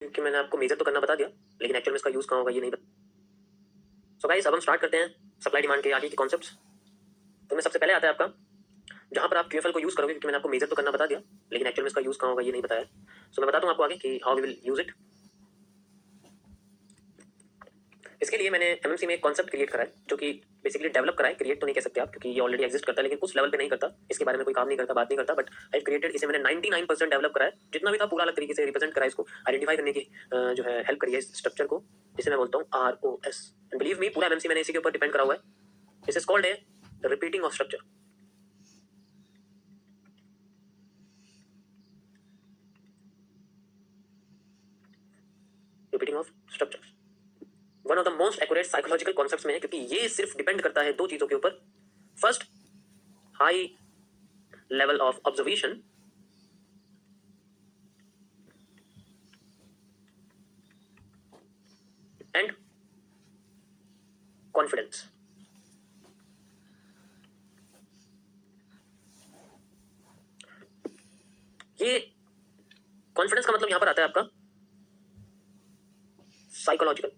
क्योंकि मैंने आपको मेजर तो करना बता दिया, लेकिन एक्चुअल में इसका यूज कहाँ होगा ये नहीं बता। सो गाइस, अब हम स्टार्ट करते हैं सप्लाई डिमांड के आगे के कॉन्सेप्ट्स। तो में सबसे पहले आता है आपका जहां पर आप क्यूएफएल को यूज करोगे, क्योंकि मैंने आपको मेजर तो करना बता दिया, लेकिन एक्चुअल में इसका यूज कहाँ होगा ये नहीं बताया। सो मैं बताता हूँ आपको आगे कि how we will use it. इसके लिए मैंने एमएमसी में एक कॉन्सेप्ट क्रिएट करा है, जो कि बेसिकली डेवलप करा है, क्रिएट तो नहीं कह सकते आप क्योंकि ये ऑलरेडी एग्जिस्ट करता है, लेकिन उस लेवल पे नहीं करता, इसके बारे में कोई काम नहीं करता, बात नहीं करता, बट आई क्रिएटेड। इसे मैंने 99% डेवलप करा है, जितना भी था पूरा अलग तरीके से रिप्रेजेंट करा है, इसको आइडेंटिफाई करने की जो है हेल्प करी है इस स्ट्रक्चर को, जिसे मैं बोलता हूँ ROS। एंड बिलीव मी, पूरा एमएमसी मैंने इसी के ऊपर डिपेंड करा हुआ है। This is called a repeating of structure. Repeating of structure one of the most accurate psychological concepts में है, क्योंकि ये सिर्फ डिपेंड करता है दो चीजों के ऊपर। First, high level of observation, and confidence. ये कॉन्फिडेंस का मतलब यहां पर आता है आपका साइकोलॉजिकल।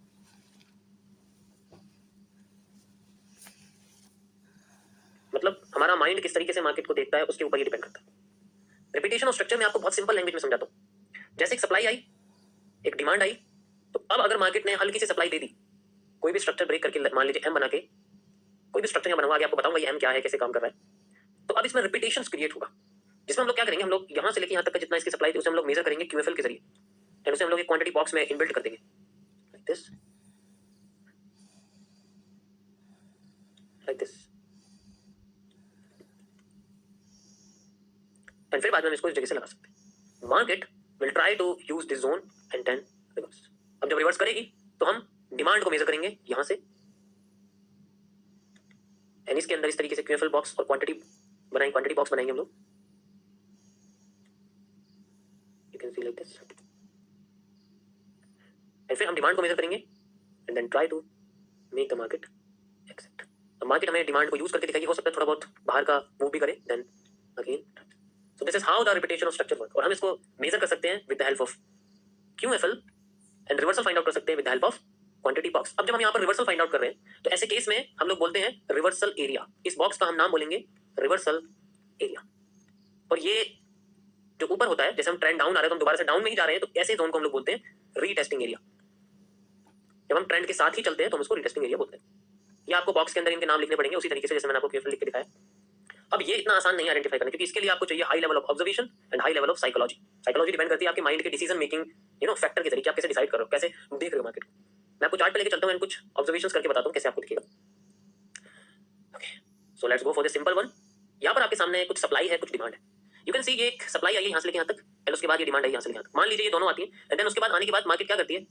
मतलब हमारा माइंड किस तरीके से मार्केट को देखता है उसके ऊपर ये डिपेंड करता है। रिपीटेशन ऑफ स्ट्रक्चर में आपको बहुत सिंपल लैंग्वेज में समझाता हूं। जैसे एक सप्लाई आई, एक डिमांड आई, तो अब अगर मार्केट ने हल्की सी सप्लाई दे दी, कोई भी स्ट्रक्चर ब्रेक करके, मान लीजिए एम बना के, कोई भी स्ट्रक्चर यहाँ बनाऊंगा, आगे आपको बताऊंगा ये एम क्या है, कैसे काम कर रहा है। तो अब इसमें रिपीटेशन क्रिएट होगा, जिसमें हम लोग क्या करेंगे, हम लोग यहाँ से लेके यहाँ तक का जितना इसकी सप्लाई थी उसे हम लोग मेजर करेंगे क्यूएफएल के जरिए, एंड उसे हम लोग एक क्वांटिटी बॉक्स में इनबिल्ट कर देंगे, like this, like this. And फिर बाद में हम इसको इस जगह से लगा सकते हैं। Market will try to use this zone and then reverse. अब जब रिवर्स करेगी तो हम डिमांड को मेजर करेंगे यहां से, एंड इसके अंदर इस तरीके से क्यूएफएल बॉक्स और क्वांटिटी बनाएंगे, क्वांटिटी बॉक्स बनाएंगे हम लोग, you can see like this. And फिर हम डिमांड को मेजर करेंगे and then try to make the market accept. अब मार्केट हमें डिमांड को यूज करके दिखाएगी, हो सकता है थोड़ा बहुत बाहर का मूव भी करे, then again. So this is how the repetition of structure work. और हम इसको मेजर कर सकते हैं with the help of QFL, and reversal find out कर सकते हैं with the help of quantity box. अब जब हम यहाँ पर रिवर्सल फाइंड आउट कर रहे हैं, तो ऐसे केस में हम लोग बोलते हैं रिवर्सल एरिया। इस बॉक्स का हम नाम बोलेंगे रिवर्सल एरिया। और ये जो ऊपर होता है, जैसे हम ट्रेंड डाउन आ रहे हैं तो हम दोबारा से डाउन में ही जा रहे हैं, तो ऐसे जोन को हम लोग बोलते हैं रीटेस्टिंग एरिया। जब हम ट्रेंड के साथ ही चलते हैं तो हम उसको रीटेस्टिंग एरिया बोलते हैं। ये आपको बॉक्स के अंदर इनके नाम लिखने पड़ेंगे उसी तरीके से जैसे मैंने आपको केवल लिख के दिखाया। अब ये इतना आसान नहीं आइडेंटिफाई करना, क्योंकि इसके लिए आपको चाहिए high level of observation and high level of psychology. Psychology depend करती है आपके माइंड के डिसीजन मेकिंग फैक्टर के तरीके, आप कैसे डिसाइड कर रहे हो, कैसे देख रहे हो मार्केट को। मैं आपको चार्ट पे लेके चलता हूँ एंड कुछ ऑब्जर्वेशंस करके बताता हूँ कैसे आपको दिखेगा। Okay, so let's go for the simple one. यहाँ पर आपके सामने कुछ सप्लाई है, कुछ डिमांड है। यू कैन सी ये एक सप्लाई आई है यहाँ से लेके यहाँ तक, एंड उसके बाद ये डिमांड आई यहाँ से यहाँ तक। मान लीजिए ये दोनों आती है, एंड देन उसके बाद आने के बाद मार्केट क्या करती है,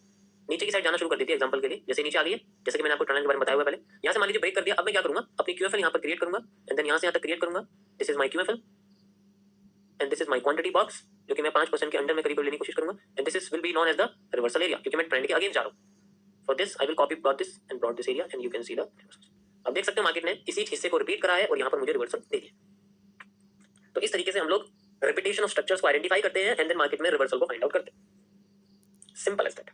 नीचे की साइड जाना शुरू कर देती है। एग्जांपल के लिए जैसे नीचे आ गई है, जैसे कि मैंने आपको टनल के बारे में बताया हुआ पहले, यहाँ से मान लीजिए ब्रेक कर दिया। अब मैं क्या करूंगा, अपनी क्यूएफएल यहाँ पर क्रिएट करूंगा, एंड देन यहाँ से यहाँ तक क्रिएट करूंगा। This is my QFL and this is my quantity box, जो कि मैं 5% के अंडर में करीब लेने की कोशिश करूंगा, and this is will be known as the reversal area, क्योंकि मैं ट्रेंड के अगेंस्ट जा रहा हूँ। For this I will copy brought this and brought this area, and you can see the. अब देख सकते हो मार्केट ने इसी हिस्से को रिपीट करा है और यहाँ पर मुझे रिवर्सल दे दिया। तो इस तरीके से हम लोग रिपीटेशन ऑफ स्ट्रक्चर्स को आइडेंटिफाई करते हैं एंड देन मार्केट में रिवर्सल को फाइंड आउट करते हैं। Simple as that.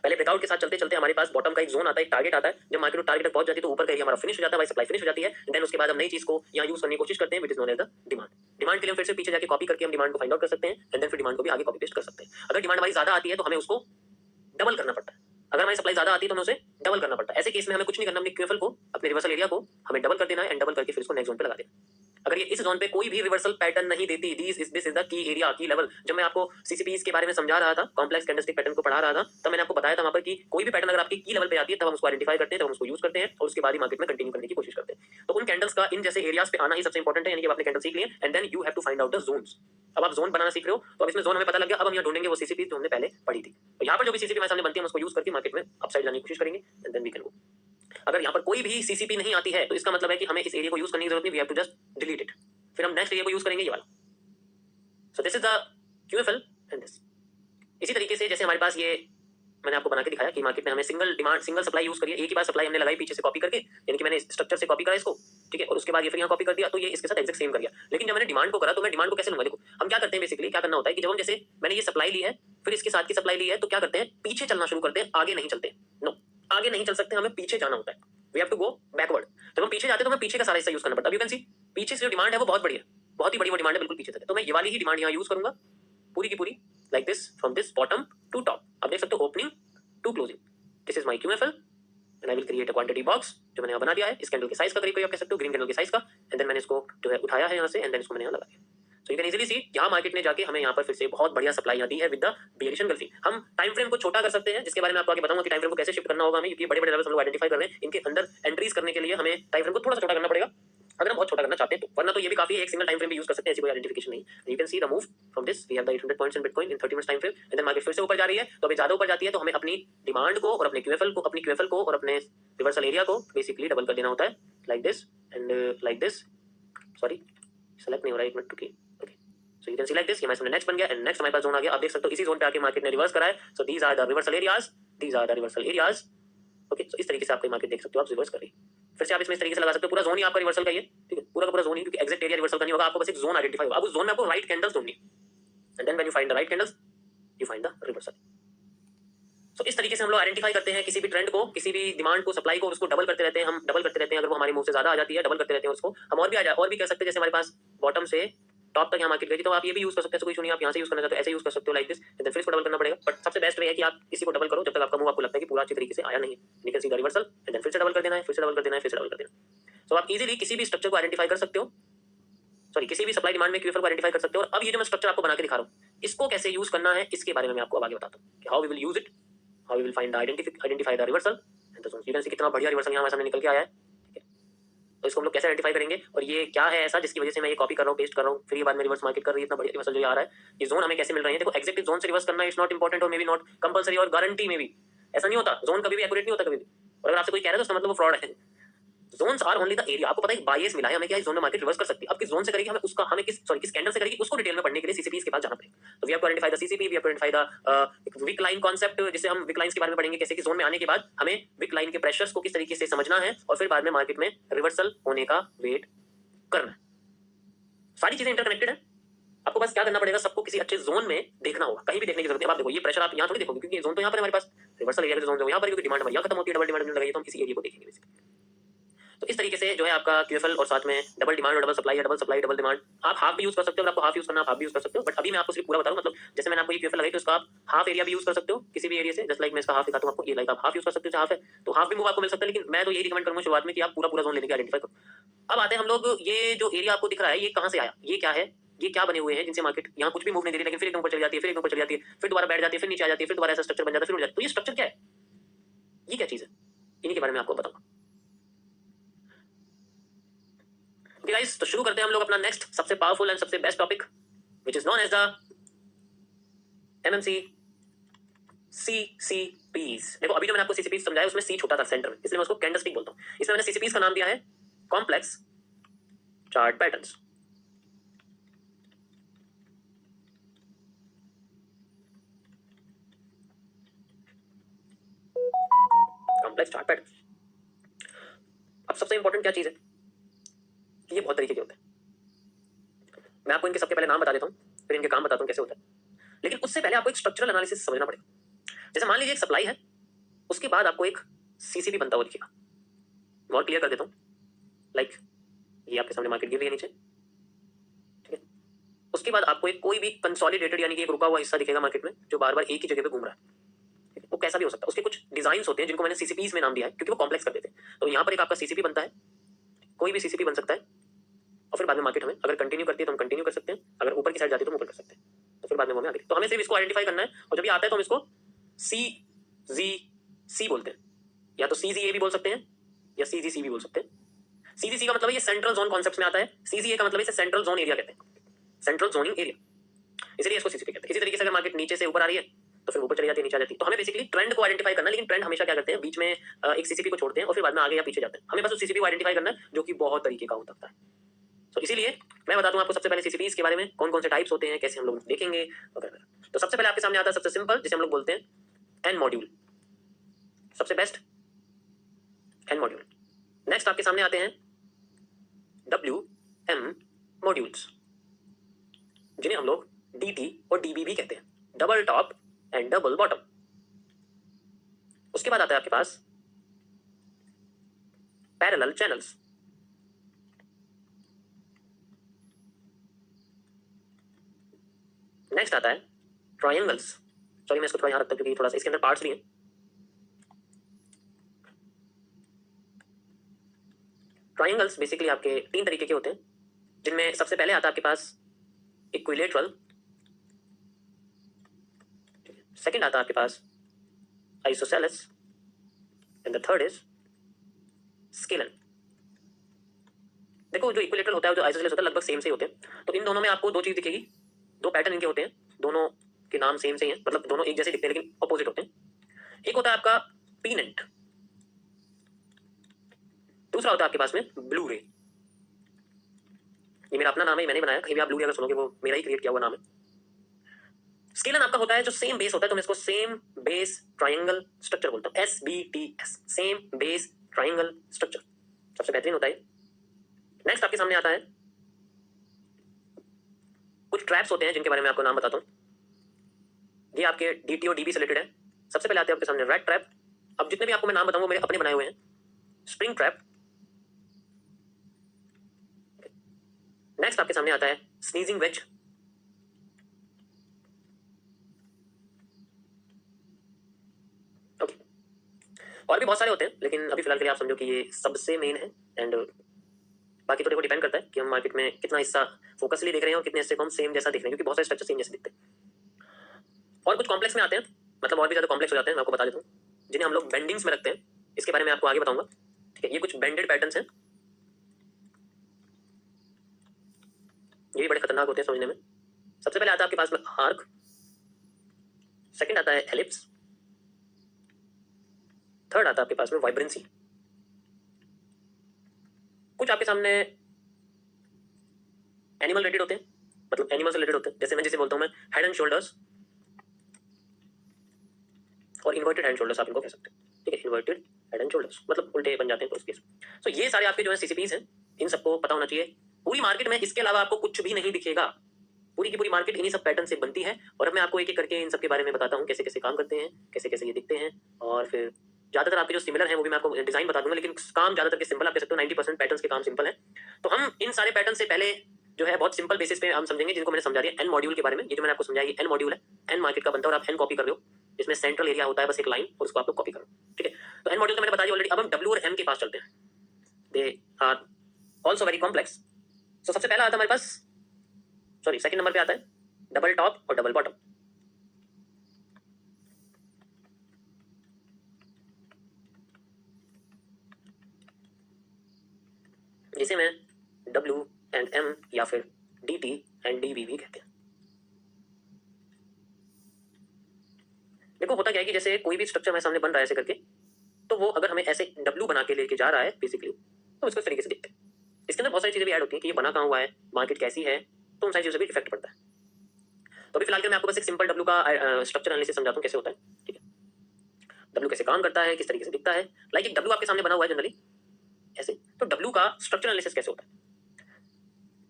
पहले ब्रेकआउट के साथ चलते चलते हमारे पास बॉटम का एक जोन आता है, एक टारगेट आता है। जब मार्केट टारगेट तक पहुंच जाती है तो ऊपर का एरिया हमारा फिनिश हो जाता है, सप्लाई फिनिश हो जाती है। देन उसके बाद हम नई चीज को यहाँ यूज करने की कोशिश करते हैं, which is known as the demand. Demand के लिए फिर से पीछे जाके कॉपी करके हम डिमांड को फाइंड आउट कर सकते हैं, एंड देन फिर डिमांड को भी आगे कॉपी पेस्ट कर सकते हैं। अगर डिमांड हमारी ज्यादा आती है तो हमें उसको डबल करना पड़ता है। अगर हमारी सप्लाई ज्यादा आती है तो हमें उसे डबल करना पड़ता है। ऐसे केस में हमें कुछ नहीं करना, अपने क्यूएफएल को, अपने रिवर्सल एरिया को हमें डबल कर देना है, एंड डबल करके फिर इसको नेक्स्ट जोन पे लगा देना। अगर ये इस जोन पे कोई भी रिवर्सल पैटर्न नहीं देती, this is the key area, की लेवल। जब मैं आपको सीसीपीज के बारे में समझा रहा था, कॉम्प्लेक्स कैंडलस्टिक पैटर्न को पढ़ा रहा था, तब मैंने आपको बताया था वहां पर कि कोई भी पैटर्न अगर आपकी की लेवल पे आती है तब हम उसको आइडेंटिफाई करते हैं, तब हम उसको यूज करते हैं, और उसके बाद ही मार्केट में कंटिन्यू करने की कोशिश करते हैं। तो उन कैंडल्स का इन जैसे एरियाज पे आना ही सबसे इंपॉर्टेंट है, यानी कि आपने कैंडल सीख लिए, and then you have to find out the zones. अब आप जोन बनाना सीख रहे हो, तो अब इसमें जोन हमें पता लग गया। अब हम यहाँ ढूंढेंगे वो सीसीपी जो हमने पहले पढ़ी थी। तो यहाँ पर जो भी सीसीपी हमारे सामने बनती है हम उसको यूज करके मार्केट में अपसाइड लाने की कोशिश करेंगे, and then we can go. अगर यहाँ पर कोई भी सीसीपी नहीं आती है तो इसका मतलब है कि हमें इस एरिया को यूज करने की जरूरत नहीं, we have to just delete it. फिर हम नेक्स्ट एरिया को यूज करेंगे, ये वाला। So this is the QFL and this. इसी तरीके से जैसे हमारे पास ये मैंने आपको बना के दिखाया कि मार्केट में हमें single demand single supply use करिए, एक ही बार सप्लाई हमने लगाई पीछे से कॉपी करके, यानी कि मैंने स्ट्रक्चर से कॉपी करा इसको, ठीक है, और उसके बाद ये फिर यहाँ कॉपी कर दिया, तो ये इसके साथ एग्जैक्ट सेम कर दिया। लेकिन जब मैंने डिमांड को करा तो मैं डिमांड को कैसे लूंगा? देखो हम क्या करते हैं, बेसिकली क्या करना होता है कि जब हम जैसे मैंने ये सप्लाई ली है, फिर इसके साथ की सप्लाई ली है, तो क्या करते हैं, पीछे चलना शुरू करते हैं, आगे नहीं चलते। नो, आगे नहीं चल सकते, हमें पीछे जाना होता है। We have to go backward. जब हम पीछे जाते हैं तो हमें पीछे का सारा हिस्सा यूज करना पड़ता है। यू कैन सी पीछे से जो डिमांड है वो बहुत बड़ी है, बहुत ही बड़ी वो डिमांड है, बिल्कुल पीछे तक है। तो मैं ये वाली ही डिमांड यहाँ यूज करूंगा पूरी की पूरी, like this, from this bottom to top. आप देख सकते हो opening to closing. This is my QFL and I will create a quantity box जो मैंने यहाँ बना दिया है, इस कैंडल के साइज का करीब करीब आप कह सकते हो, ग्रीन कैंडल के साइज का। एंड देन मैंने इसको जो है उठाया है यहाँ से, एंड देन इसको मैंने यहाँ लगा दिया। सो यू कैन इजीली सी यहाँ मार्केट ने जाके हमें यहाँ पर फिर से बहुत बढ़िया सप्लाई यहाँ दी है विद द बेयरिश एंगल्फी। हम टाइम फ्रेम को छोटा कर सकते हैं, जिसके बारे में आपको आगे बताऊंगा कि टाइम फ्रेम को कैसे शिफ्ट करना होगा हमें, क्योंकि बड़े बड़े लेवल्स हम लोग आइडेंटिफाई कर रहे हैं, इनके अंदर एंट्रीज करने के लिए हमें टाइम फ्रेम को थोड़ा सा छोटा करना पड़ेगा, अगर हम बहुत छोटा करना चाहते हैं तो, वरना तो ये भी काफी है, एक सिंगल टाइम फ्रेम भी यूज कर सकते हैं, ऐसी कोई आइडेंटिफिकेशन नहीं। You can see the move from this, we have the 800 points in bitcoin in 30 minutes time frame, and then market फिर से ऊपर जा रही है। तो अभी ज्यादा ऊपर जाती है तो हमें अपनी डिमांड को और अपने QFL को और अपने रिवर्सल एरिया को बेसिकली डबल कर देना होता है, like this and like this. Sorry select नहीं हो रहा है, एक मिनट रुकिए। Okay, so you can see like this, ये हमारे सामने नेक्स्ट बन गया, एंड नेक्स्ट हमारे पास जोन आ गया। आप देख सकते हो इसी जोन पे आके मार्केट ने रिवर्स करा है। So these are the reversal areas, these are the reversal areas. Okay, so इस तरीके से आप मार्केट देख सकते हो, आप रिवर्स कर रही है। फिर से आप इसमें इस तरीके से लगा सकते हो, पूरा जोन ही आपका रिवर्सल का ही है, ठीक है, पूरा का पूरा जोन ही, क्योंकि एग्जैक्ट एरिया रिवर्सल का नहीं होगा, आपको बस एक जोन आइडेंटिफाई होगा। अब उस जोन में आपको राइट कैंडल्स ढूंढनी, and then when you find the right candles you find the reversal. So इस तरीके से हम लोग आइडेंटिफाई करते हैं किसी भी ट्रेंड को, किसी भी डिमांड को, सप्लाई को, उसको डबल करते रहते हैं, हम डबल करते रहते हैं। अगर वो हमारे मुंह से ज्यादा आ जाती है, डबल करते रहते हैं उसको हम, और भी कर सकते हैं। जैसे हमारे पास बॉटम से टॉप तक यहाँ मार्केट गई थी, तो आप ये भी यूज कर सकते हैं, कोई इशू नहीं, आप यहाँ से यूज करना चाहते हो ऐसे यूज कर सकते हो, लाइक दिस, एंड देन फिर इसको डबल करना पड़ेगा। बट सबसे बेस्ट है कि आप इसी को डबल करो जब तक आपका मुंह आपको लगता है कि पूरा अच्छी तरीके से आया नहीं है। You can see the reversal, and then फिर से डबल कर देना है, फिर से डबल कर देना है, फिर से डबल कर देना। सो आप इजीली किसी भी स्ट्रक्चर को आइडेंटिफाई कर सकते हो, सॉरी किसी भी सप्लाई डिमांड में QFL को आइडेंटिफाई कर सकते हो। और अब ये जो मैं स्ट्रक्चर आपको बना के दिखा रहा हूँ, इसको कैसे यूज करना है इसके बारे में मैं आपको अब आगे बताता हूँ कि how we will use it, how we will find identify the reversal and the zones. You can see कितना बढ़िया रिवर्सल यहाँ हमारे सामने निकल के आया है, ठीक है। तो इसको हम लोग कैसे आइडेंटिफाई करेंगे, और ये क्या है ऐसा जिसकी वजह से मैं ये कॉपी कर रहा हूँ, पेस्ट कर रहा हूँ, फिर ये बाद में रिवर्स मार्केट कर रही है, इतना बढ़िया रिवर्सल जो ये आ रहा है, ये जोन हमें कैसे मिल रही है। देखो एग्जैक्ट जोन से रिवर्स करना इज नॉट इंपॉर्टेंट और मे बी नॉट कंपल्सरी और गारंटी में भी ऐसा नहीं होता, जोन कभी भी एक्यूरेट नहीं होता कभी भी। और अगर आपसे कोई कह रहा है तो उसका मतलब वो फ्रॉड है। Zones are only the area, आपको पता है बायस मिला है हमें, क्या इस जोन में मार्केट रिवर्स कर सकती है। अब किस जोन से करेगी हमें उसका, हमें किस कैंडल से करेगी उसको डिटेल में पढ़ने के लिए CCPs के पास जाना पड़ेगा। तो we have to identify the CCP, we have to identify the wick line concept, जिसे हम विक लाइंस के बारे में पढ़ेंगे, कैसे कि जोन में आने के बाद हमें विक लाइन के प्रेशर्स को किस तरीके से समझना है, और फिर बाद में मार्केट में रिवर्सल होने का वेट करना है। सारी चीजें इंटरकनेक्टेड है, आपको बस क्या करना पड़ेगा, सबको किसी अच्छे जोन में देखना होगा, कहीं भी देखने की जरूरत है। आप देखो ये प्रेशर आप यहाँ थोड़ी देखोगे, क्योंकि जोन तो यहाँ पर हमारे पास, रिवर्सल एरिया का जोन जो यहाँ पर, क्योंकि डिमांड हमारी यहाँ खत्म होती है, डबल डिमांड मिलने लगी, तो हम इसी एरिया को देखेंगे बेसिकली। तो इस तरीके से जो है आपका QFL और साथ में डबल डिमांड और डबल सप्लाई, या डबल सप्लाई डबल डिमांड, आप हाफ भी यूज कर सकते हो, अगर आपको हाफ यूज करना आप हाफ भी यूज कर सकते हो। बट अभी मैं आपको सिर्फ पूरा बता रहा हूं, मतलब जैसे मैंने आपको ये QFL लगाई तो इसका आप हाफ एरिया भी यूज कर सकते हो किसी भी एरिया से, जस्ट लाइक मैं इसका हाफ दिखाता हूं आपको, ये लाइक आप हाफ यूज कर सकते हो, हाफ है तो हाफ भी मूव आपको मिल सकता है। लेकिन मैं तो यही रिकमेंड करूंगा शुरुआत में कि आप पूरा पूरा जोन लेने की आइडेंटिफाई करो। अब आते हैं हम लोग, ये जो एरिया आपको दिख रहा है ये कहां से आया, ये क्या है, ये क्या बने हुए हैं जिनसे मार्केट यहाँ कुछ भी मूव नहीं दे रही, लेकिन फिर एकदम ऊपर चली जाती है, फिर एकदम ऊपर चली जाती है, फिर दोबारा बैठ जाती है, फिर नीचे आ जाती है, फिर दोबारा ऐसा स्ट्रक्चर बन जाता है, फिर उड़ जाती है। तो ये स्ट्रक्चर क्या है, ये क्या चीज है, इन्हीं के बारे में आपको बताऊंगा। ओके गाइस, तो शुरू करते हैं हम लोग अपना नेक्स्ट सबसे पावरफुल एंड सबसे best topic, which is known as the MMC CCPs। देखो अभी जो मैंने आपको CCPs समझाया उसमें C छोटा था सेंटर में, इसलिए मैं उसको कैंडलस्टिक बोलता हूं। इसमें मैंने CCPs का नाम दिया है complex chart patterns. Complex chart pattern. अब सबसे इंपॉर्टेंट क्या चीज है कि ये बहुत तरीके के होते हैं, मैं आपको इनके सबके पहले नाम बता देता हूँ, फिर इनके काम बताता हूँ कैसे होता है। लेकिन उससे पहले आपको एक स्ट्रक्चरल एनालिसिस समझना पड़ेगा। जैसे मान लीजिए एक सप्लाई है, उसके बाद आपको एक CCP बनता हुआ दिखेगा। मैं और क्लियर कर देता हूँ, लाइक ये आपके सामने मार्केट गिर रही है नीचे, ठीक है। उसके बाद आपको एक कोई भी कंसोलिडेटेड यानी कि एक रुका हुआ हिस्सा दिखेगा मार्केट में, जो बार बार एक ही जगह पे घूम रहा है। वो कैसा भी हो सकता है, उसके कुछ डिजाइन होते हैं जिनको मैंने CCPs में नाम दिया है क्योंकि वो कॉम्प्लेक्स कर देते हैं। तो यहाँ पर एक आपका CCP बनता है, कोई भी CCP बन सकता है, और फिर बाद में मार्केट हमें अगर कंटिन्यू करती है तो हम कंटिन्यू कर सकते हैं, अगर ऊपर की साइड जाती है तो हम ऊपर कर सकते हैं, तो फिर बाद में वो हमें आगे। तो हमें सिर्फ इसको आइडेंटिफाई करना है, और जब ये आता है तो हम इसको CZC बोलते हैं, या तो CZA भी बोल सकते हैं या CGC भी बोल सकते हैं। CGC का मतलब ये सेंट्रल जोन कॉन्सेप्ट में आता है, CZA का मतलब इसे सेंट्रल जोन एरिया कहते हैं, सेंट्रल जोनिंग एरिया, इसलिए इसको CCP कहते हैं। इसी तरीके से अगर मार्केट नीचे से ऊपर आ रही है तो फिर ऊपर चली जाती है, नीचे आ जाती है। तो हमें बेसिकली ट्रेंड को आइडेंटिफाई करना है, लेकिन ट्रेंड हमेशा क्या करते हैं, बीच में एक CCP को छोड़ते हैं और फिर बाद में आगे या पीछे जाते हैं। हमें बस उस CCP को आइडेंटिफाई करना है, जो कि बहुत तरीके का हो सकता है। तो इसीलिए मैं बताता हूँ आपको सबसे पहले CCPs के बारे में, कौन कौन से टाइप्स होते हैं, कैसे हम लोग देखेंगे वगैरह। तो सबसे पहले आपके सामने आता है सबसे सिंपल, जिसे हम लोग बोलते हैं एन मॉड्यूल, सबसे बेस्ट एन मॉड्यूल। नेक्स्ट आपके सामने आते हैं डब्ल्यू एम मॉड्यूल्स, जिन्हें हम लोग डी और डीबी भी कहते हैं, double top and double bottom. उसके बाद आता है आपके पास पैरेलल चैनल्स, नेक्स्ट आता है ट्रायंगल्स। सॉरी मैं इसको थोड़ा यहां रखता हूं क्योंकि थोड़ा सा इसके अंदर पार्ट्स भी हैं। ट्रायंगल्स बेसिकली आपके तीन तरीके के होते हैं, जिनमें सबसे पहले आता है आपके पास इक्विलेटरल, सेकंड आता है आपके पास isosceles and the third is scalene. देखो जो इक्विलेटरल होता है, जो आइसोसेलेस होता है, लगभग सेम से होते हैं। तो इन दोनों में आपको दो चीज दिखेगी, दो पैटर्न इनके होते हैं, दोनों के नाम सेम से ही हैं, मतलब दोनों एक जैसे दिखते हैं लेकिन अपोजिट होते हैं। एक होता है आपका पीनेंट, दूसरा होता है आपके पास में ब्लू रे। ये मेरा अपना नाम है, मैंने बनाया, कहीं भी आप ब्लू रे अगर सुनोगे वो मेरा ही क्रिएट किया हुआ नाम है। स्केलन आपका होता है जो सेम बेस होता है, तो मैं इसको सेम बेस ट्रायंगल स्ट्रक्चर बोलता हूँ, SBTS, same base triangle structure, सबसे बेहतरीन होता है। नेक्स्ट आपके सामने आता है कुछ ट्रैप्स होते हैं जिनके बारे में आपको नाम बताता हूँ। ये आपके DT और DB से रिलेटेड है। सबसे पहले आते हैं आपके सामने रेड ट्रैप। अब जितने भी आपको मैं नाम बताऊंगा मेरे अपने बनाए हुए हैं। स्प्रिंग ट्रैप, नेक्स्ट आपके सामने आता है स्नीजिंग वेज, ओके। और भी बहुत सारे होते हैं लेकिन अभी फिलहाल के लिए आप समझो कि ये सबसे मेन है, एंड बाकी तो देखो डिपेंड करता है कि हम मार्केट में कितना हिस्सा फोकसली देख रहे हैं और कितने हिस्से को हम सेम जैसा देख रहे हैं, क्योंकि बहुत सारे स्ट्रक्चर सेम जैसे दिखते हैं। और कुछ कॉम्प्लेक्स में आते हैं, मतलब और भी ज्यादा कॉम्प्लेक्स हो जाते हैं, मैं आपको बता देता हूँ, जिन्हें हम लोग बेंडिंग्स में रखते हैं। इसके बारे में आपको आगे बताऊंगा, ठीक है। ये कुछ बेंडेड पैटर्न्स हैं, ये भी बड़े खतरनाक होते हैं समझने में। सबसे पहले आता है आपके पास में आर्क, सेकंड आता है एलिप्स, थर्ड आता है आपके पास में वाइब्रेंसी। कुछ आपके सामने एनिमल रिलेटेड होते हैं, मतलब एनिमल से रिलेटेड होते हैं, जैसे मैं जिसे बोलता हूं मैं हेड एंड शोल्डर्स और इन्वर्टेड हेड शोल्डर्स आप इनको कह सकते हैं, ठीक है। इन्वर्टेड हेड एंड शोल्डर्स मतलब उल्टे बन जाते हैं तो उस केस। सो ये सारे आपके जो है सीसीपीस हैं, इन सबको पता होना चाहिए। पूरी मार्केट में इसके अलावा आपको कुछ भी नहीं दिखेगा, पूरी की पूरी मार्केट इन्हीं सब पैटर्न से बनती है। और अब मैं आपको एक एक करके इन सब के बारे में बताता हूँ, कैसे कैसे काम करते हैं, कैसे कैसे ये दिखते हैं, और फिर ज्यादातर आपके जो सिमिलर हैं वो भी मैं आपको डिजाइन बता दूंगा, लेकिन काम ज्यादातर के सिंपल आप कह सकते हो। 90% पैटर्न्स के काम सिंपल है। तो हम इन सारे पैटर्न से पहले जो है बहुत सिंपल बेसिस पे हम समझेंगे, जिनको मैंने समझा दिया एन मॉड्यूल के बारे में। ये जो मैंने आपको समझाया एन मॉड्यूल है, एन मार्केट का बनता है और आप एन कॉपी कर रहे हो, इसमें सेंट्रल एरिया होता है बस एक लाइन, और उसको आप लोग कॉपी करो, ठीक है। तो एन मॉड्यूल तो मैंने बता दिया ऑलरेडी। अब हम डब्ल्यू और एम के पास चलते हैं, they are also very complex. So सबसे पहला आता है हमारे पास, सॉरी सेकंड नंबर पे आता है डबल टॉप और डबल बॉटम। जिसे मैं डब्ल्यू एंड एम या फिर DT एंड DB भी कहते हैं। देखो होता क्या है कि जैसे कोई भी स्ट्रक्चर हमारे सामने बन रहा है ऐसे करके, तो वो अगर हमें ऐसे डब्ल्यू बना के लेके जा रहा है बेसिकली, तो इसको इस तरीके से देखते हैं। इसके अंदर बहुत सारी चीजें भी ऐड होती हैं कि ये बना कहाँ हुआ है, मार्केट कैसी है, तो उन सारी चीजों से भी इफेक्ट पड़ता है। तो अभी फिलहाल के मैं आपको बस एक सिंपल डब्ल्यू का स्ट्रक्चर एनालिसिस समझाता हूँ कैसे होता है, ठीक है। डब्ल्यू कैसे काम करता है, किस तरीके से दिखता है। लाइक एक डब्ल्यू आपके सामने बना हुआ है जनरली ऐसे, तो डब्ल्यू का स्ट्रक्चर एनालिसिस कैसे होता है।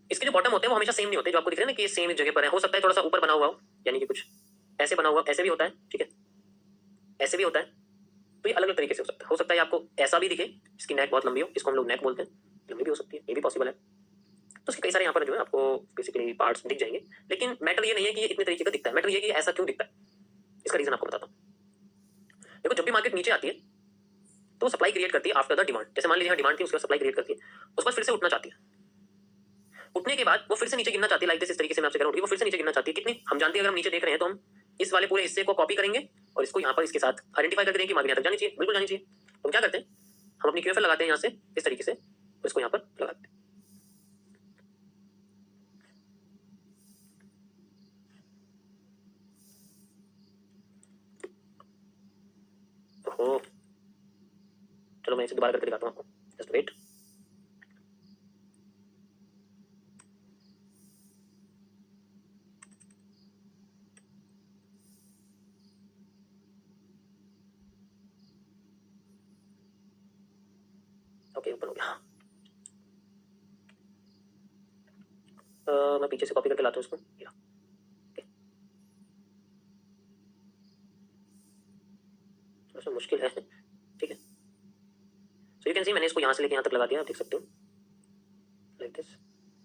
इसके जो बॉटम होते हैं वो हमेशा सेम नहीं होते, जो आपको दिख रहे हैं ना कि ये सेम इस जगह पर है। हो सकता है थोड़ा सा ऊपर बना हुआ हो, यानी कि कुछ ऐसे बना हुआ, ऐसे भी होता है, ठीक है, ऐसे भी होता है। तो ये अलग अलग तरीके से हो सकता है। हो सकता है आपको ऐसा भी दिखे, इसकी नेक बहुत लंबी हो, इसको हम लोग नेक बोलते हैं, लंबी भी हो सकती है, ये भी पॉसिबल है। तो उसके कई सारे यहाँ पर जो है आपको बेसिकली पार्ट्स दिख जाएंगे, लेकिन मैटर ये नहीं है कि ये इतने तरीके का दिखता है, मैटर ये है कि ऐसा क्यों दिखता है। इसका रीजन आपको बताता हूँ। देखो जब भी मार्केट नीचे आती है तो सप्लाई क्रिएट करती है आफ्टर द डिमांड। जैसे मान लीजिए यहाँ डिमांड थी, उसके बाद सप्लाई क्रिएट करती है, उसके बाद फिर से उठना चाहती है। उठने के बाद वो फिर से नीचे गिरना चाहती है, लाइक दिस, इस तरीके से मैं आपसे कह रहा हूँ, वो फिर से नीचे गिरना चाहती है। कितनी हम जानते हैं, अगर हम नीचे देख रहे हैं तो हम इस वाले पूरे हिस्से को कॉपी करेंगे और इसको यहाँ पर इसके साथ आइडेंटिफाई करके देंगे कि मार्केट यहाँ तक जानी चाहिए, बिल्कुल जानी चाहिए। तो क्या करते हैं, हम अपनी QFL लगाते हैं यहाँ से इस तरीके से, इसको यहाँ पर लगाते हैं। ओहो, चलो मैं इसे दोबारा करके दिखाता हूँ आपको, जस्ट वेट। ओके ओपन हो गया। मैं पीछे से कॉपी करके लाता हूँ इसको। थोड़ा सा मुश्किल है, ठीक है। सो यू कैन सी मैंने इसको यहाँ से लेके यहाँ तक लगा दिया, आप देख सकते हो लाइक दिस।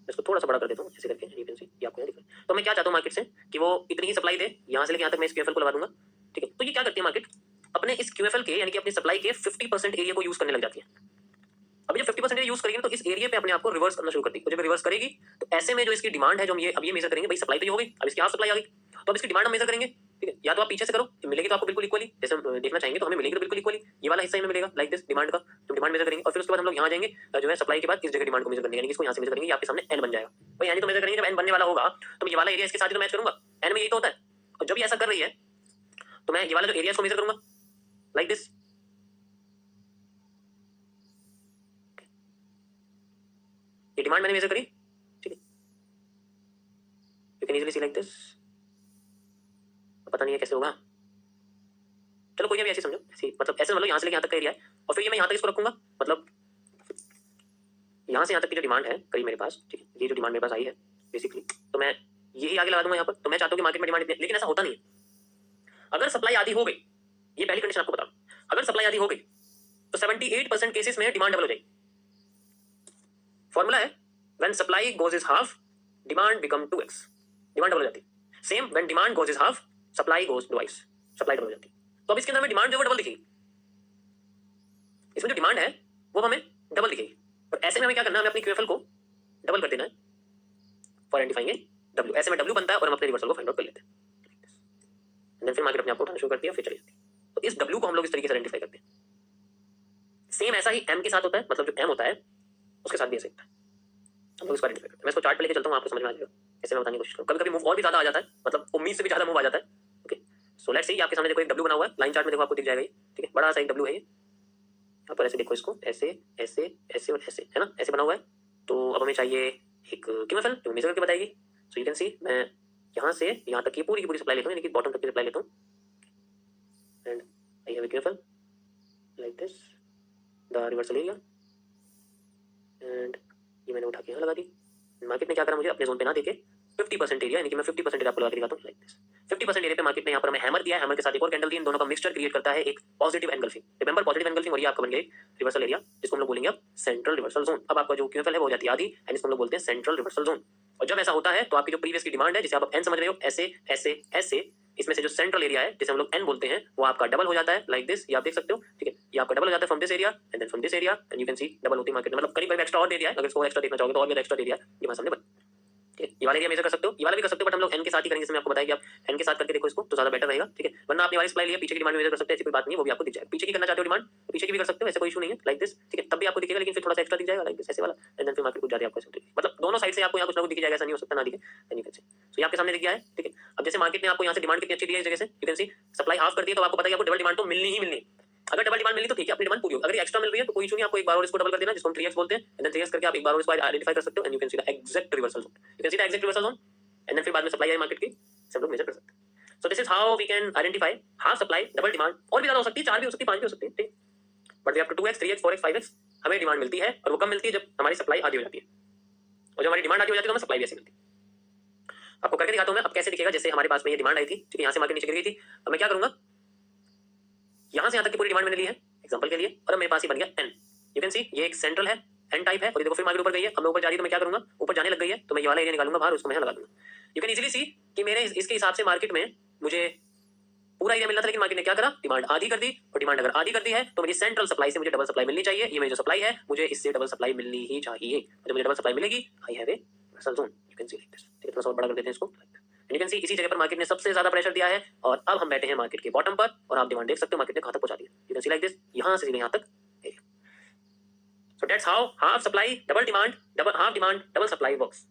इसको थोड़ा सा बड़ा कर देता हूँ ऐसे करके, यू कैन सी, ये आपको यहाँ दिख रहा है। तो मैं क्या चाहता हूँ मार्केट से कि वो इतनी ही सप्लाई दे, यहाँ से लेके यहाँ तक मैं इस क्यूएफएल को लगा दूंगा, ठीक है। तो ये क्या करती है मार्केट, अपने इस क्यूएफएल के यानी कि अपनी सप्लाई के 50% एरिया को यूज करने लग जाती है। अब जब 50% यूज करेगी तो इस एरिया पे अपने आप को रिवर्स करना शुरू करती है। जब रिवर्स करेगी तो ऐसे में जो इसकी डिमांड है, जो हम ये अब ये मेजर करेंगे, भाई सप्लाई तो ये हो गई, अब इसकी हाफ सप्लाई आ गई, तो अब इसकी डिमांड हम मेजर करेंगे, ठीक है। या तो आप पीछे से करो, मिलेगी तो आपको बिल्कुल इक्वली, जैसे हम देखना चाहेंगे तो हमें मिलेगी तो बिल्कुल इक्वली, ये वाला हिस्सा ही में मिलेगा लाइक दिस डिमांड का, तो डिमांड मेजर करेंगे। और फिर उसके बाद हम लोग यहाँ जाएंगे जो है सप्लाई के बाद इस जगह डिमांड को मेजर करने, यानी कि इसको यहाँ से मेजर करेंगे, ये आपके सामने एन बन जाएगा। भाई यानी तो मेजर करेंगे, जब एन बनने वाला होगा तो मैं ये वाला एरिया इसके साथ तो मैच करूंगा, एन में यही तो होता है। और जब ये ऐसा कर रही है तो मैं ये वाला जो एरिया को मेजर करूंगा लाइक दिस, ये डिमांड मैंने मेजर करी, ठीक है। You can easily C like this. पता नहीं है कैसे होगा, चलो कोई नहीं, भी ऐसे समझो, ऐसे मतलब ऐसे मतलब यहाँ से लेके यहाँ तक का एरिया है, और फिर ये मैं यहाँ तक इसको रखूंगा, मतलब यहाँ से यहाँ तक की जो डिमांड है करीब मेरे पास, ठीक है, ये जो डिमांड मेरे पास आई है बेसिकली, तो मैं यही आगे लगा दूंगा यहाँ पर। तो मैं चाहता हूँ कि मार्केट में डिमांड इतनी, लेकिन ऐसा होता नहीं है। अगर सप्लाई आधी हो गई, ये पहली कंडीशन आपको बता रहा हूँ, अगर सप्लाई आधी हो गई तो 78% केसेस में डिमांड डबल हो जाएगी। फॉर्मूला है when supply goes is half demand become 2x, demand double हो जाती है। Same when demand goes is half supply goes twice, supply double हो जाती है। तो अब इसके अंदर में डिमांड जो है डबल दिखेगी, इसमें जो डिमांड है वो हमें डबल दिखेगी। और ऐसे में हमें क्या करना है, हमें अपनी क्यूएफएल को डबल कर देना है फॉर आइडेंटिफाइंग ए डब्ल्यू। ऐसे में डब्ल्यू बनता है और हम अपने रिवर्सल को फाइंड आउट कर लेते हैं, देन फिर मार्केट अपने आप को उठाना शुरू करती है, फिर चली जाती है। तो इस डब्ल्यू को हम लोग इस तरीके से आइडेंटिफाई करते हैं। सेम ऐसा ही एम के साथ होता है, मतलब जो एम होता है उसके साथ भी ऐसे होता है, हम लोग इसको आइडेंटिफाई करते हैं। मैं इसको चार्ट पे लेके चलता हूँ, आपको समझ में आ जाएगा। ऐसे मैं बताने की कोशिश करूँ, कभी कभी मूव और भी ज्यादा आ जाता है, मतलब उम्मीद से भी ज्यादा मूव आ जाता है। ओके सो लेट्स सी, आपके सामने देखो एक डब्ल्यू बना हुआ है, लाइन चार्ट में देखो आपको दिख जाएगा ये, ठीक है, बड़ा सा एक डब्ल्यू है ये। यहाँ पर ऐसे देखो इसको, ऐसे ऐसे ऐसे और ऐसे, है ना, ऐसे बना हुआ है। तो अब हमें चाहिए एक क्यूएफएल जो मेजर करके बताएगी। सो यू कैन सी, मैं यहाँ से यहाँ तक की पूरी सप्लाई लेता हूँ, यानी कि बॉटम तक की सप्लाई लेता हूँ, and I have a QFL like this, the reversal area, and ये मैंने उठा के यहाँ लगा दी। मार्केट ने क्या करा, मुझे अपने जोन पे ना देके 50% एरिया, यानी कि मैं 50% आपको लगा के दिखाता हूँ लाइक दिस। 50% एरिया पे मार्केट ने यहाँ पर हमें हैमर दिया है, हैमर के साथ एक और कैंडल दी, इन दोनों का मिक्सचर क्रिएट करता है एक positive engulfing. Remember positive engulfing, और ये आपका बन गया रिवर्सल एरिया, जिसको हम लोग बोलेंगे अब सेंट्रल रिवर्सल जोन। अब आपका जो क्यूएफएल है वो हो जाती है आधी, एंड इसको हम लोग बोलते हैं सेंट्रल रिवर्सल जोन। और जब ऐसा होता है तो आपकी जो प्रीवियस की डिमांड है, जिसे आप एन समझ रहे हो, ऐसे ऐसे ऐसे, इसमें से जो सेंट्रल एरिया है जिसे हम लोग एन बोलते हैं, वो आपका डबल हो जाता है लाइक दिस, ये आप देख सकते हो, ठीक है। ये आपका डबल हो जाता है from this area and then from this area, and you can see double होती है मार्केट में, मतलब करीब करीब एक्स्ट्रा और दे दिया है। अगर इसको एक्स्ट्रा देखना चाहोगे तो और भी एक्स्ट्रा दे दिया, ये हमारे सामने बन, ठीक है। ये वाला एरिया मेजर कर सकते हो, ये वाला भी कर सकते हो, बट हम लोग एन के साथ ही करेंगे, इसमें आपको बताया कि आप एन के साथ करके देखो इसको तो ज्यादा बेटर रहेगा, ठीक है। वरना आपने वाली सप्लाई लिया, पीछे की डिमांड मेजर कर सकते हैं, ऐसी कोई बात नहीं है, वो भी आपको दिख जाएगा। पीछे की करना चाहते हो डिमांड तो पीछे की भी कर सकते हो, ऐसे कोई इशू नहीं है लाइक दिस, ठीक है, तब भी आपको दिखेगा, लेकिन फिर थोड़ा सा एक्स्ट्रा दिख जाएगा लाइक दिस, ऐसे वाला, एंड देन फिर मार्केट कुछ ज्यादा आपको ऐसे दिखेगा, मतलब दोनों साइड से आपको यहाँ कुछ ना कुछ दिख जाएगा, ऐसा नहीं हो सकता ना दिखे, एंड यू कैन सी। सो ये आपके सामने दिख गया है, ठीक है। अब जैसे मार्केट ने आपको यहाँ से डिमांड कितनी अच्छी दी है इस जगह से, you can C supply half कर दी है, तो आपको पता है आपको डबल डिमांड तो मिलनी ही मिलनी है। अगर डबल डिमांड मिली तो ठीक है, अपनी डिमांड पूरी होगी। अगर एक्स्ट्रा मिल रही है तो कोई इशू नहीं, आपको एक बार और इसको डबल कर देना, जिसको हम 3x बोलते हैं, एंड देन 3x करके आप एक बार और इसको आइडेंटिफाई कर सकते हो, and you can see the exact reversal zone, you can see the exact reversal zone, and then फिर बाद में सप्लाई आई मार्केट की सब लोग मेजर कर सकते हैं। So this is how we can identify half supply, double demand, और भी ज्यादा हो सकती है, 4 भी हो सकती है, 5 भी हो सकती है, ठीक, but we have to 2x 3x 4x 5x हमें डिमांड मिलती है, और वो कब मिलती है, जब हमारी सप्लाई आधी हो जाती है, और जब हमारी डिमांड आधी हो जाती है तो हमें सप्लाई भी ऐसी मिलती है। आपको करके दिखाता हूं मैं अब कैसे दिखेगा। जैसे हमारे पास में ये डिमांड आई थी, ठीक है, यहाँ से मार्केट नीचे गिर गई थी, अब मैं क्या करूंगा, यहाँ से यहाँ तक की पूरी डिमांड मैंने ली है एग्जांपल के लिए, और अब मेरे पास ही बन गया एन, यू कैन सी ये एक सेंट्रल है, एन टाइप है, और ये देखो फिर मार्केट ऊपर गई है, अब मैं ऊपर जा रही है तो मैं क्या करूंगा, ऊपर जाने लग गई है तो मैं ये वाला एरिया निकालूंगा बाहर, उसको मैं लगा दूंगा। यू कैन इजीली सी कि मेरे इसके हिसाब से मार्केट में मुझे पूरा एरिया मिलना था, लेकिन मार्केट ने क्या करा, डिमांड आधी कर दी, और डिमांड अगर आधी कर दी है तो मेरी सेंट्रल सप्लाई से मुझे डबल सप्लाई मिलनी चाहिए। ये मेरी जो सप्लाई है मुझे इससे डबल सप्लाई मिलनी ही चाहिए, जब मुझे डबल सप्लाई मिलेगी आई have A reversal zone, you can see like this, ठीक है। थोड़ा सा और बड़ा कर देते हैं इसको, यू कैन सी इसी जगह पर मार्केट ने सबसे ज्यादा प्रेशर दिया है, और अब हम बैठे हैं मार्केट के बॉटम पर, और आप डिमांड देख सकते हो मार्केट ने कहां तक पहुंचा दिया, you can see like this, यहां से सीधे यहां तक area. So that's how half supply double demand, double half demand double supply works,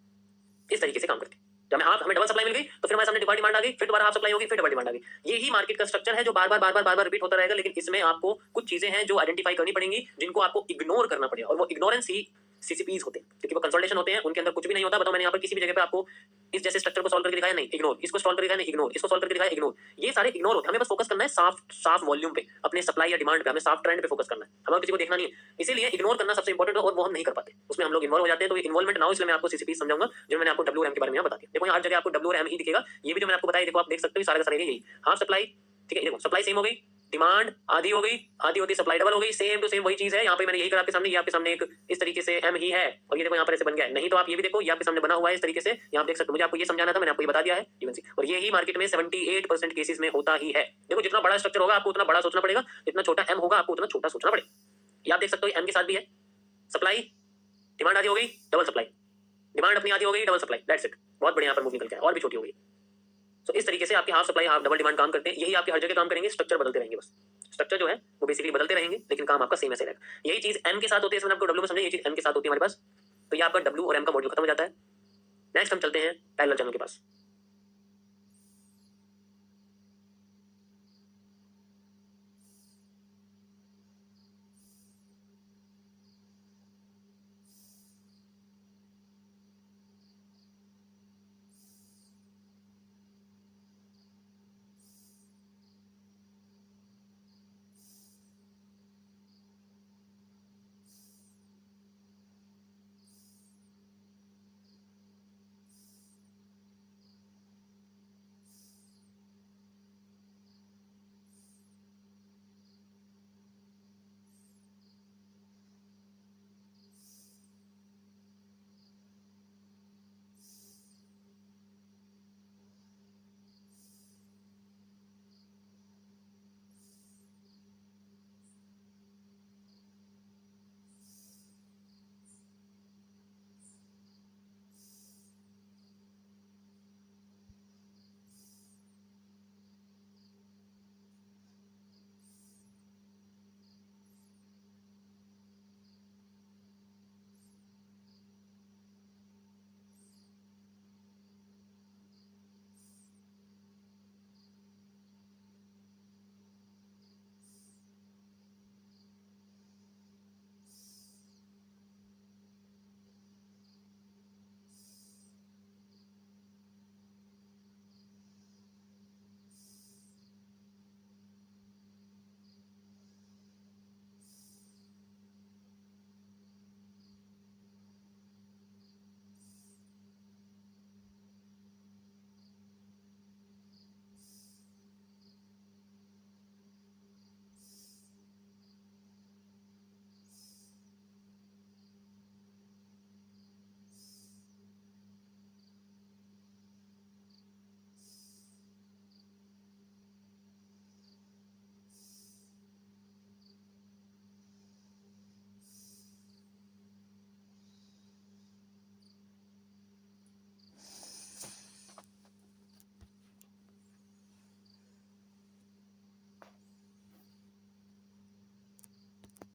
इस तरीके से काम करती है। जब हमें डबल सप्लाई मिल गई तो फिर हमारे सामने डबल डिमांड आ गई, फिर दोबारा हाफ सप्लाई होगी, फिर डबल डिमांड आ गई। यही मार्केट का स्ट्रक्चर है जो बार बार रिपीट होता रहेगा, लेकिन इसमें आपको कुछ चीजें हैं जो आइडेंटिफाई करनी पड़ेंगी, जिनको आपको इग्नोर करना पड़ेगा, और वो इग्नोरेंस ही सीसीपीज होते हैं, क्योंकि वो कंसोलिडेशन होते हैं, उनके अंदर कुछ भी नहीं होता। बताओ मैंने यहाँ पर किसी भी जगह पे आपको इस जैसे स्ट्रक्चर को सॉल्व करके दिखाया? नहीं, इग्नोर। इसको सॉल्व करके दिखाया? नहीं, इग्नोर। इसको सॉल्व करके दिखाया? इग्नोर। ये सारे इग्नोर होते हैं। हमें बस फोकस करना है साफ वॉल्यूम पे, अपने सप्लाई या डिमांड पे, हमें साफ ट्रेंड पे फोकस करना है, हमें किसी को देखना नहीं है। इसीलिए इग्नोर करना सबसे इंपॉर्टेंट है और वो हम नहीं कर पाते, उसमें हम लोग इन्वॉल्व हो जाते हैं। तो इन्वॉल्वमेंट ना हो, इसलिए मैं आपको सीसीपी समझाऊंगा, जो मैंने आपको डब्ल्यू और एम के बारे में बता दिया। देखो यहाँ हर जगह आपको डब्ल्यू और एम ही दिखेगा। ये भी जो मैंने आपको बताया, देखो आप देख सकते हो सारे का सारे यही हाफ सप्लाई, ठीक है। देखो सप्लाई सेम हो गई, डिमांड आधी हो गई, आधी होती सप्लाई डबल हो गई, सेम टू सेम वही चीज है। यहाँ पे मैंने यही करा आपके सामने, ये आपके सामने एक इस तरीके से एम ही है, और ये देखो यहाँ पर ऐसे बन गया है। नहीं तो आप ये भी देखो, ये आपके सामने बना हुआ है इस तरीके से, यहाँ देख सकते हो। मुझे आपको ये समझाना था, मैंने आपको ये बता दिया है, इवन सी। और ये ही मार्केट में 78% केसेस में होता ही है। देखो जितना बड़ा स्ट्रक्चर होगा आपको उतना बड़ा सोचना पड़ेगा, जितना छोटा एम होगा आपको उतना छोटा सोचना पड़ेगा। ये आप देख सकते हो एम के साथ भी है, सप्लाई डिमांड आधी हो गई, डबल सप्लाई, डिमांड अपनी आधी हो गई, डबल सप्लाई, दैट्स इट। बहुत बढ़िया, यहाँ पर मूव निकल गया, और भी छोटी हो गई। तो इस तरीके से आपकी half supply half double demand काम करते हैं। यही आपके हर जगह काम करेंगे, स्ट्रक्चर बदलते रहेंगे, बस स्ट्रक्चर जो है वो बेसिकली बदलते रहेंगे, लेकिन काम आपका सेम ऐसे रहेगा। यही चीज एम के साथ होती है, इसमें आपको डब्ल्यू में समझे, ये चीज एम के साथ होती है हमारे पास। तो ये आपका डब्ल्यू और एम का मॉड्यूल खत्म हो जाता है। नेक्स्ट हम चलते हैं पैरेलल चैनल के पास।